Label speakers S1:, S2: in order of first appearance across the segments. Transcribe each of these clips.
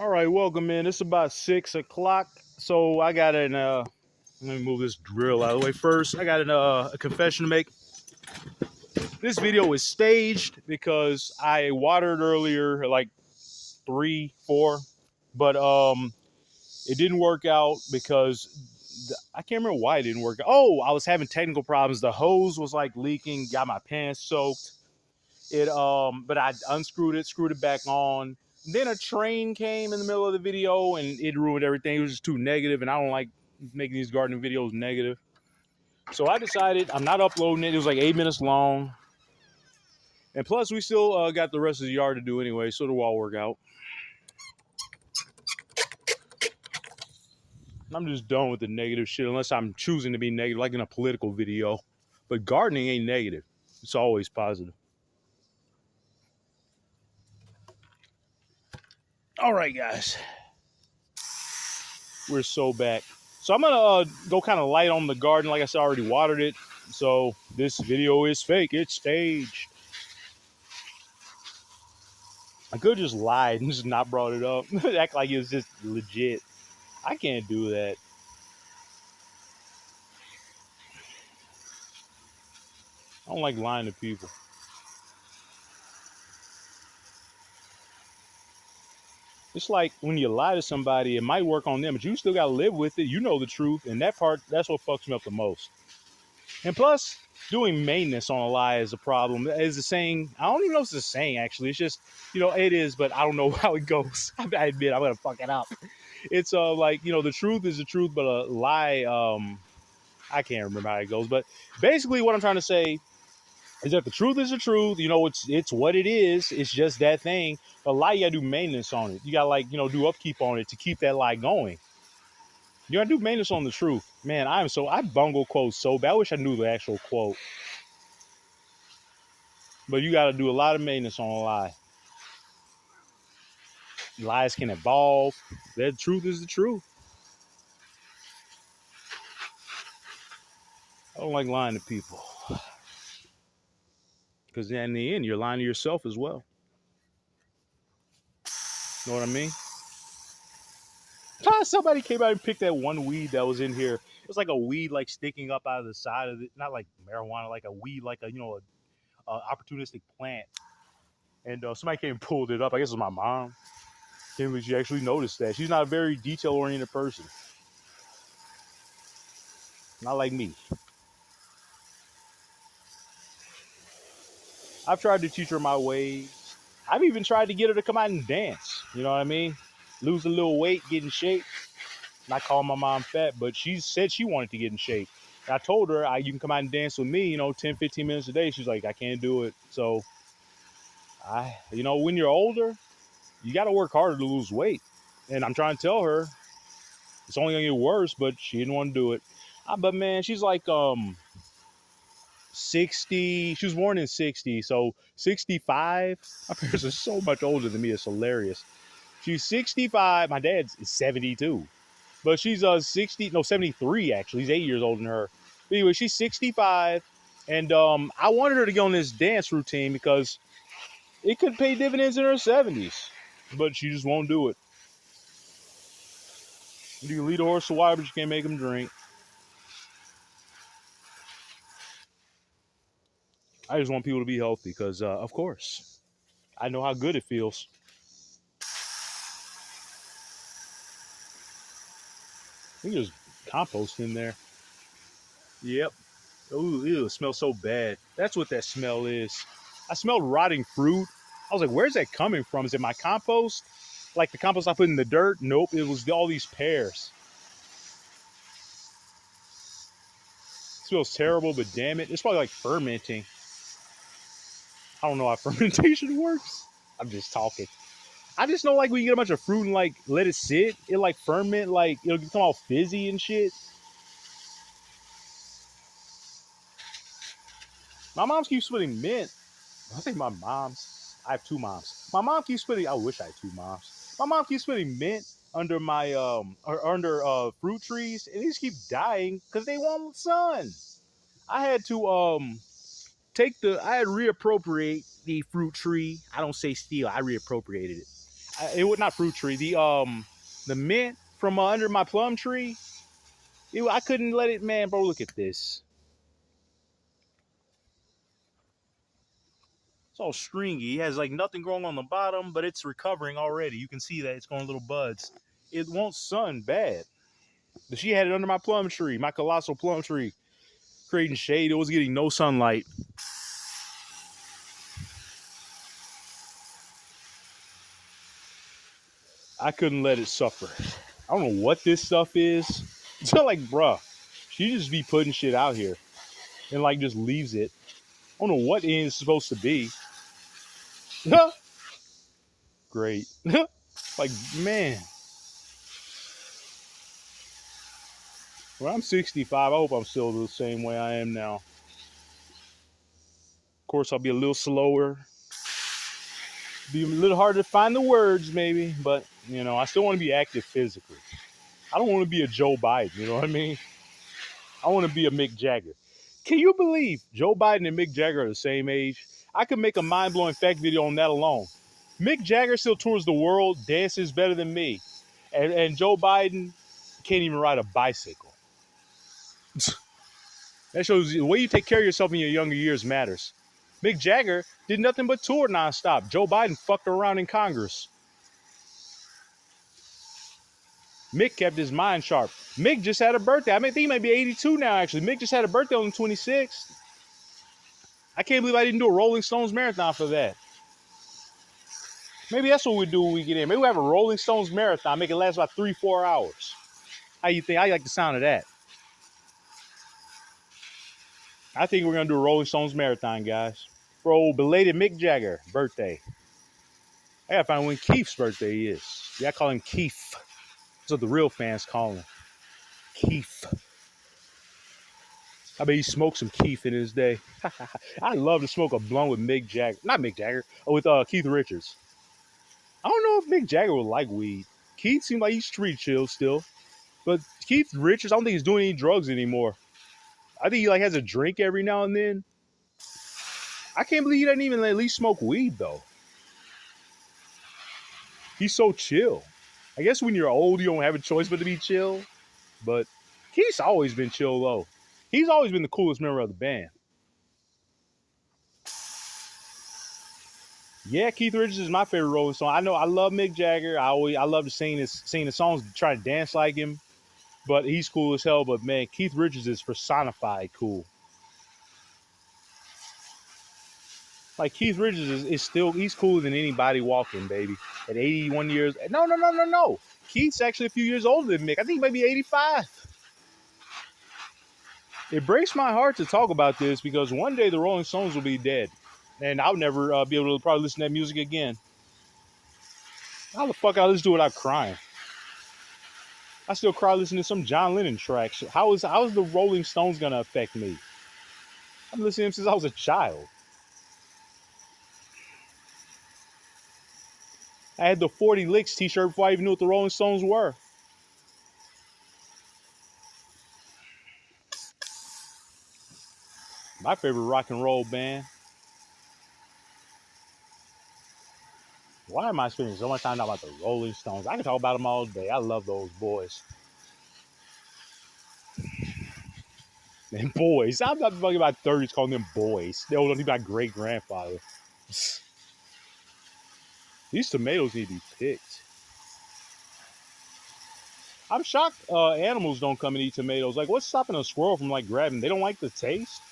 S1: All right, welcome in. It's about 6 o'clock. So I got let me move this drill out of the way first. I got a confession to make. This video is staged because I watered earlier, like 3, 4, but it didn't work out because I can't remember why it didn't work out. Oh, I was having technical problems. The hose was like leaking, got my pants soaked. But I unscrewed it, screwed it back on. Then a train came in the middle of the video and it ruined everything. It was just too negative, and I don't like making these gardening videos negative. So I decided I'm not uploading it. It was like 8 minutes long. And plus, we still got the rest of the yard to do anyway, so it'll all work out. I'm just done with the negative shit unless I'm choosing to be negative, like in a political video. But gardening ain't negative. It's always positive. All right, guys. We're so back. So I'm gonna go kind of light on the garden. Like I said, I already watered it. So this video is fake. It's staged. I could just lied and just not brought it up. Act like it was just legit. I can't do that. I don't like lying to people. It's like when you lie to somebody, it might work on them, but you still gotta live with it. You know the truth, and that's what fucks me up the most. And plus, doing maintenance on a lie is a problem. Is a saying. I don't even know if it's a saying, actually. It's just, it is, but I don't know how it goes. I admit I'm gonna fuck it up. It's like, the truth is the truth, but a lie, I can't remember how it goes. But basically what I'm trying to say is that the truth is the truth. It's what it is. It's just that thing. A lie, you gotta do maintenance on it. You gotta, like, do upkeep on it to keep that lie going. You gotta do maintenance on the truth. Man, I bungle quotes so bad. I wish I knew the actual quote. But you gotta do a lot of maintenance on a lie. Lies can evolve. The truth is the truth. I don't like lying to people. Because in the end, you're lying to yourself as well. Know what I mean? Somebody came out and picked that one weed that was in here. It was like a weed like sticking up out of the side of it. Not like marijuana, like a weed, like a opportunistic plant. And somebody came and pulled it up. I guess it was my mom. She actually noticed that. She's not a very detail-oriented person. Not like me. I've tried to teach her my ways. I've even tried to get her to come out and dance. You know what I mean? Lose a little weight, get in shape. Not calling my mom fat, but she said she wanted to get in shape. And I told her, you can come out and dance with me, 10, 15 minutes a day. She's like, I can't do it. So, when you're older, you got to work harder to lose weight. And I'm trying to tell her it's only going to get worse, but she didn't want to do it. But man, she's like 60. She was born in 60, so 65. My parents are so much older than me. It's hilarious. She's 65. My dad's 72. But she's 73 actually. He's 8 years older than her. But anyway, she's 65. And I wanted her to go on this dance routine because it could pay dividends in her 70s. But she just won't do it. You can lead a horse to water, but you can't make him drink. I just want people to be healthy because, of course, I know how good it feels. I think there's compost in there. Yep. Ooh, ew, it smells so bad. That's what that smell is. I smelled rotting fruit. I was like, where's that coming from? Is it my compost? Like the compost I put in the dirt? Nope, it was all these pears. It smells terrible, but damn it. It's probably like fermenting. I don't know how fermentation works. I'm just talking. I just know, like, when you get a bunch of fruit and, like, let it sit, it, like, ferment, like, it'll become all fizzy and shit. My mom keeps putting mint. I think my mom's. I have two moms. My mom keeps putting. I wish I had two moms. My mom keeps putting mint under my or under fruit trees, and these keep dying because they want sun. I had to I had reappropriate the fruit tree. I don't say steal. I reappropriated it. it would not fruit tree. The mint from under my plum tree. I couldn't let it, man, bro. Look at this. It's all stringy. It has like nothing growing on the bottom, but it's recovering already. You can see that it's growing little buds. It won't sun bad. She had it under my plum tree, my colossal plum tree, creating shade. It was getting no sunlight. I couldn't let it suffer. I don't know what this stuff is. It's not like, bruh, she just be putting shit out here and like just leaves it. I don't know what it's supposed to be. Great. Like, man. When I'm 65, I hope I'm still the same way I am now. Of course, I'll be a little slower. Be a little harder to find the words, maybe. But, you know, I still want to be active physically. I don't want to be a Joe Biden, you know what I mean? I want to be a Mick Jagger. Can you believe Joe Biden and Mick Jagger are the same age? I could make a mind-blowing fact video on that alone. Mick Jagger still tours the world, dances better than me. And Joe Biden can't even ride a bicycle. That shows the way you take care of yourself in your younger years matters. Mick Jagger did nothing but tour nonstop. Joe Biden fucked around in Congress. Mick kept his mind sharp. Mick just had a birthday. I think he might be 82 now, actually. Mick just had a birthday on the 26th. I can't believe I didn't do a Rolling Stones marathon for that. Maybe that's what we do when we get in. Maybe we have a Rolling Stones marathon, make it last about 3-4 hours. How you think? How you like the sound of that? I think we're gonna do a Rolling Stones marathon, guys. For old belated Mick Jagger birthday. I gotta find when Keith's birthday is. Yeah, I call him Keith. That's what the real fans call him. Keith. I bet he smoked some Keith in his day. I'd love to smoke a blunt with Mick Jagger. Not Mick Jagger, with Keith Richards. I don't know if Mick Jagger would like weed. Keith seemed like he's street chill still. But Keith Richards, I don't think he's doing any drugs anymore. I think he like has a drink every now and then. I can't believe he doesn't even at least smoke weed though. He's so chill. I guess when you're old, you don't have a choice but to be chill. But Keith's always been chill though. He's always been the coolest member of the band. Yeah, Keith Richards is my favorite Rolling Stone. I know I love Mick Jagger. I love to sing the songs, try to dance like him. But he's cool as hell. But man, Keith Richards is personified cool. Like Keith Richards is still he's cooler than anybody walking, baby. At 81 years. No. Keith's actually a few years older than Mick. I think he might be 85. It breaks my heart to talk about this because one day the Rolling Stones will be dead. And I'll never be able to probably listen to that music again. How the fuck I listen to it without crying? I still cry listening to some John Lennon tracks. How is the Rolling Stones gonna affect me? I've been listening to him since I was a child. I had the 40 Licks t-shirt before I even knew what the Rolling Stones were. My favorite rock and roll band. Why am I spending so much time talking about the Rolling Stones? I can talk about them all day. I love those boys. And boys. I'm not talking about 30s calling them boys. They don't think my great grandfather. These tomatoes need to be picked. I'm shocked animals don't come and eat tomatoes. Like, what's stopping a squirrel from like grabbing? They don't like the taste.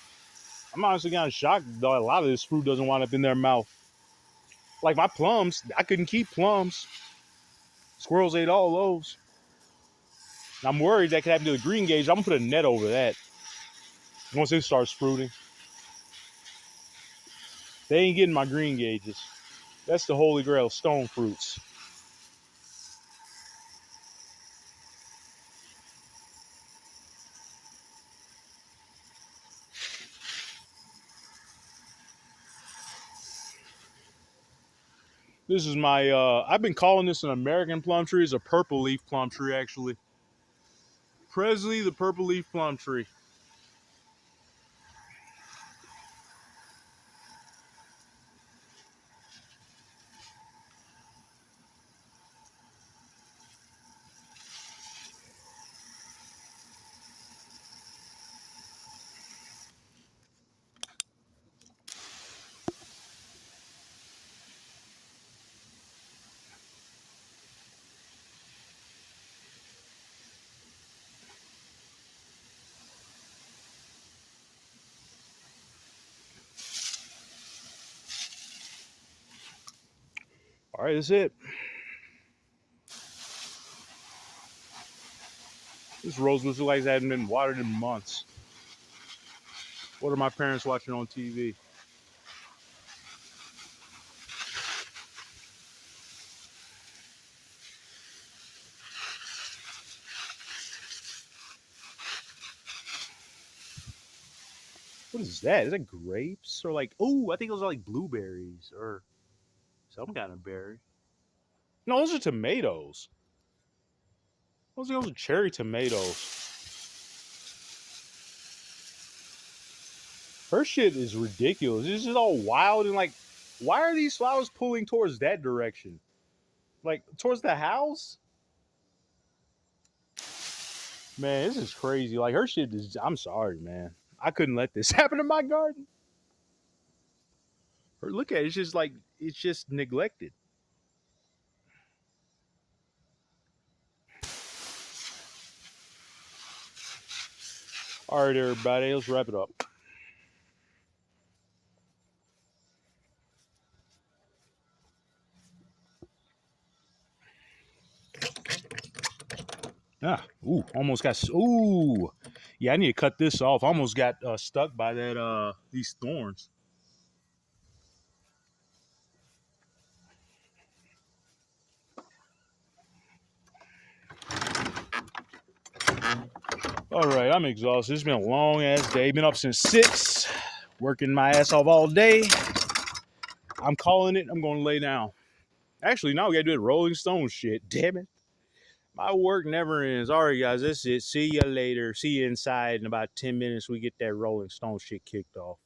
S1: I'm honestly kind of shocked that a lot of this fruit doesn't wind up in their mouth. Like my plums, I couldn't keep plums. Squirrels ate all those. And I'm worried that could happen to the green gauge. I'm gonna put a net over that once it starts fruiting. They ain't getting my green gauges. That's the holy grail, stone fruits. This is my, I've been calling this an American plum tree. It's a purple leaf plum tree, actually. Presley, the purple leaf plum tree. All right, that's it. This rose looks like it hasn't been watered in months. What are my parents watching on TV? What is that? Is that grapes or like? Oh, I think those are like blueberries or some kind of berry. No, those are tomatoes. Those are cherry tomatoes. Her shit is ridiculous. It's just all wild and like, why are these flowers pulling towards that direction? Like towards the house? Man, this is crazy. Like her shit is. I'm sorry, man. I couldn't let this happen in my garden. Or look at it. It's just like it's just neglected. All right, everybody. Let's wrap it up. Ah, ooh, almost got. Ooh, yeah. I need to cut this off. Almost got stuck by that these thorns. All right, I'm exhausted. It's been a long ass day. Been up since 6, working my ass off all day. I'm calling it. I'm going to lay down. Actually, now we got to do the Rolling Stone shit. Damn it. My work never ends. All right, guys, that's it. See you later. See you inside in about 10 minutes. We get that Rolling Stone shit kicked off.